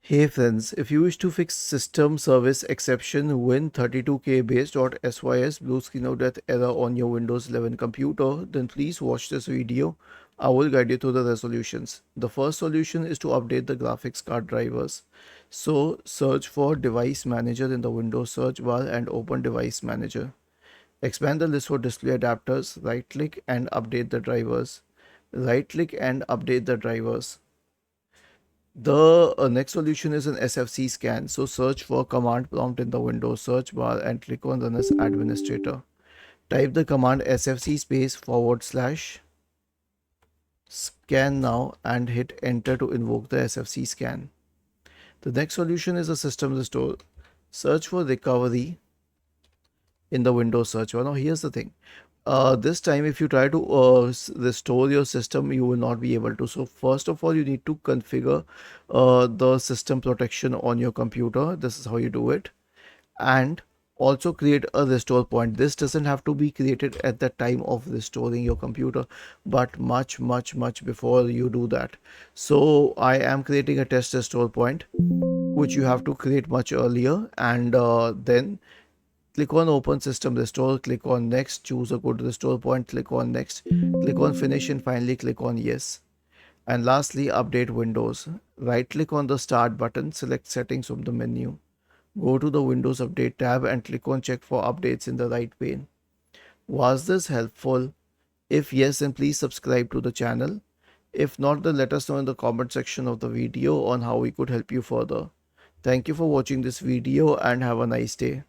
Hey friends, if you wish to fix system service exception win32kbase blue screen of death error on your Windows 11 computer, then please watch this video. I will guide you through the resolutions. The first solution is to update the graphics card drivers. So search for device manager in the Windows search bar and open device manager. Expand the list for display adapters, right click and update the drivers. Right click and update the drivers. The next solution is an SFC scan. So search for command prompt in the Windows search bar and click on run as administrator. Type the command SFC space / scan now and hit enter to invoke the SFC scan. The next solution is a system restore. Search for recovery in the Windows search bar. Now here's the thing. This time if you try to restore your system, you will not be able to. So first of all, you need to configure the system protection on your computer. This is how you do it. And also create a restore point. This doesn't have to be created at the time of restoring your computer, but much before you do that. So I am creating a test restore point, which you have to create much earlier, and then click on open system restore, click on next, choose a good restore point, click on next, click on finish, and finally click on yes. And lastly, update Windows. Right click on the start button, select settings from the menu. Go to the Windows Update tab and click on check for updates in the right pane. Was this helpful? If yes, then please subscribe to the channel. If not, then let us know in the comment section of the video on how we could help you further. Thank you for watching this video and have a nice day.